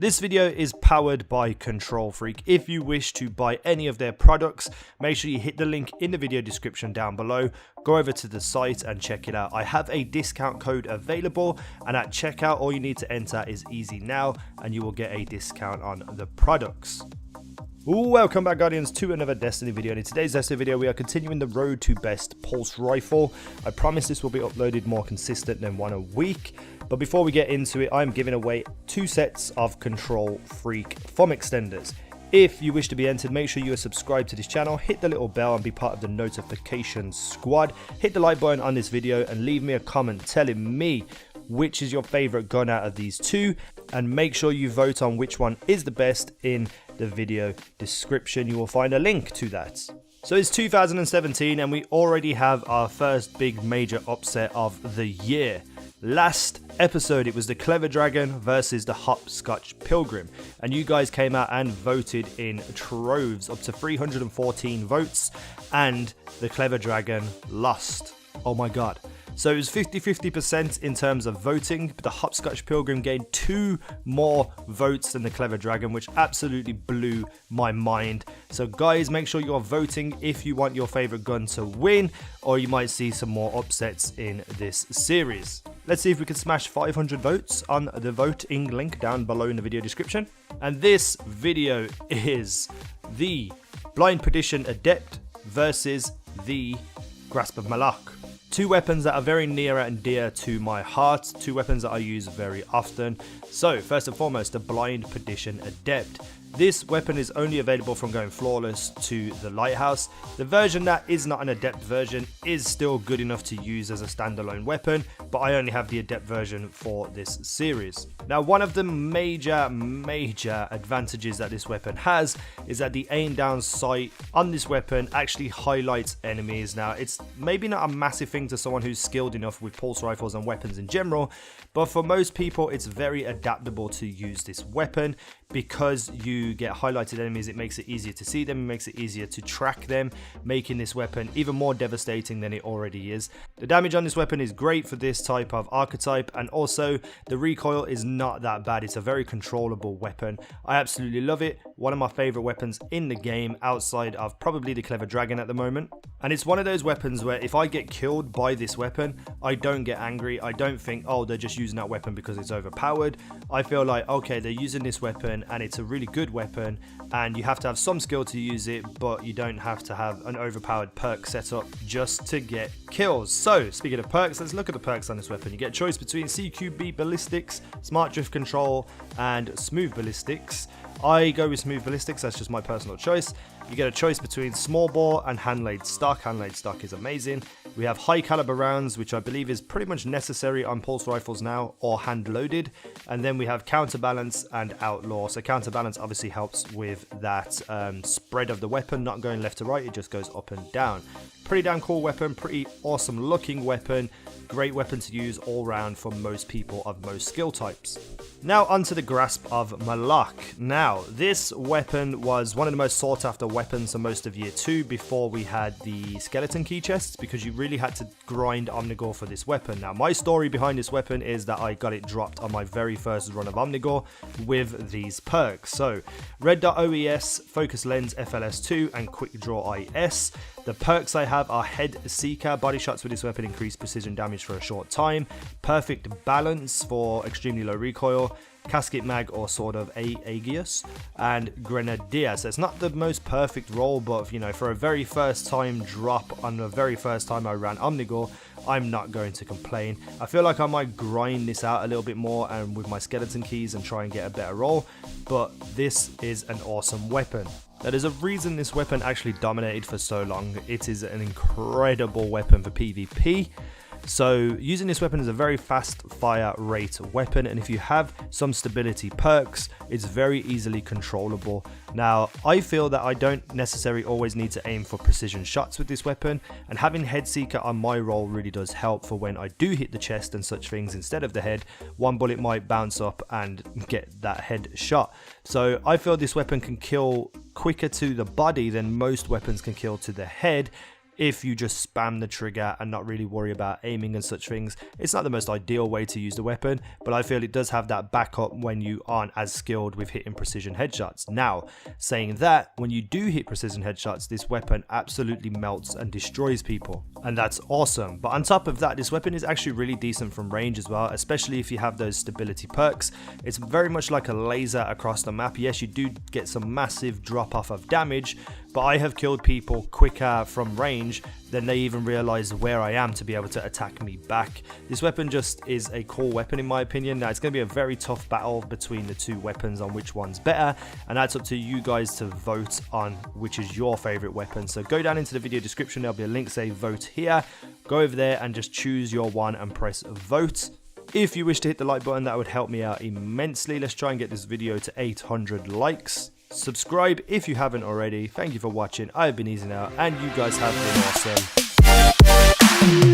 This video is powered by Control Freak. If you wish to buy any of their products, make sure you hit the link in the video description down below. Go over to the site and check it out. I have a discount code available, and at checkout all you need to enter is easynow and you will get a discount on the products. Welcome back, Guardians, to another Destiny video. In today's Destiny video, we are continuing the road to best pulse rifle. I promise this will be uploaded more consistent than one a week. But before we get into it, I'm giving away 2 sets of Control Freak foam extenders. If you wish to be entered, make sure you are subscribed to this channel, hit the little bell and be part of the notification squad. Hit the like button on this video and leave me a comment telling me which is your favorite gun out of these 2, and make sure you vote on which one is the best in the video description. You will find a link to that. So it's 2017 and we already have our first big major upset of the year. Last episode it was the Clever Dragon versus the Hopscotch Pilgrim, and you guys came out and voted in troves, up to 314 votes, and the Clever Dragon lost. Oh my god. So it was 50-50% in terms of voting, but the Hopscotch Pilgrim gained 2 more votes than the Clever Dragon, which absolutely blew my mind. So guys, make sure you are voting if you want your favorite gun to win, or you might see some more upsets in this series. Let's see if we can smash 500 votes on the voting link down below in the video description. And this video is the Blind Perdition Adept versus the Grasp of MALOK. 2 weapons that are very near and dear to my heart, 2 weapons that I use very often. So first and foremost, the Blind Perdition Adept. This weapon is only available from going flawless to the lighthouse. The version that is not an adept version is still good enough to use as a standalone weapon, but I only have the adept version for this series. Now, one of the major advantages that this weapon has is that the aim down sight on this weapon actually highlights enemies. Now, it's maybe not a massive thing to someone who's skilled enough with pulse rifles and weapons in general, but for most people it's very adaptable to use this weapon. Because you get highlighted enemies, it makes it easier to see them, it makes it easier to track them, making this weapon even more devastating than it already is. The damage on this weapon is great for this type of archetype, and also the recoil is not that bad. It's a very controllable weapon. I absolutely love it. One of my favorite weapons in the game, outside of probably the Clever Dragon at the moment. And it's one of those weapons where if I get killed by this weapon, I don't get angry. I don't think, oh, they're just using that weapon because it's overpowered. I feel like, okay, they're using this weapon and it's a really good weapon, and you have to have some skill to use it, but you don't have to have an overpowered perk set up just to get kills. So speaking of perks, let's look at the perks on this weapon. You get a choice between CQB ballistics, smart drift control, and smooth ballistics. I go with smooth ballistics, that's just my personal choice. You get a choice between small bore and hand laid stock. Hand laid stock is amazing. We have high caliber rounds, which I believe is pretty much necessary on pulse rifles now, or hand loaded. And then we have counterbalance and outlaw. So counterbalance obviously helps with that spread of the weapon, not going left to right, it just goes up and down. Pretty damn cool weapon, pretty awesome looking weapon. Great weapon to use all round for most people of most skill types. Now onto the Grasp of MALOK. Now this weapon was one of the most sought after weapons for most of year 2 before we had the skeleton key chests, because you really had to grind Omnigore for this weapon. Now my story behind this weapon is that I got it dropped on my very first run of Omnigore with these perks. So Red Dot OES, Focus Lens FLS2 and Quick Draw IS. The perks I have are Head Seeker. Body shots with this weapon increase precision damage for a short time. Perfect Balance for extremely low recoil. Casket Mag or Sword of Aegeus, and Grenadier. So it's not the most perfect roll, but you know, for a very first time drop on the very first time I ran Omnigore, I'm not going to complain. I feel like I might grind this out a little bit more and with my skeleton keys and try and get a better roll, but this is an awesome weapon. Now, there's a reason this weapon actually dominated for so long. It is an incredible weapon for PvP. So using this weapon is a very fast fire rate weapon, and if you have some stability perks, it's very easily controllable. Now I feel that I don't necessarily always need to aim for precision shots with this weapon, and having Head Seeker on my roll really does help for when I do hit the chest and such things instead of the head. One bullet might bounce up and get that head shot. So I feel this weapon can kill quicker to the body than most weapons can kill to the head, if you just spam the trigger and not really worry about aiming and such things. It's not the most ideal way to use the weapon, but I feel it does have that backup when you aren't as skilled with hitting precision headshots. Now, saying that, when you do hit precision headshots, this weapon absolutely melts and destroys people, and that's awesome. But on top of that, this weapon is actually really decent from range as well, especially if you have those stability perks. It's very much like a laser across the map. Yes, you do get some massive drop off of damage, but I have killed people quicker from range than they even realize where I am to be able to attack me back. This weapon just is a cool weapon in my opinion. Now, it's going to be a very tough battle between the two weapons on which one's better, and that's up to you guys to vote on which is your favorite weapon. So go down into the video description, there'll be a link, say vote here. Go over there and just choose your one and press vote. If you wish to hit the like button, that would help me out immensely. Let's try and get this video to 800 likes. Subscribe if you haven't already. Thank you for watching. I've been easynow, and you guys have been awesome.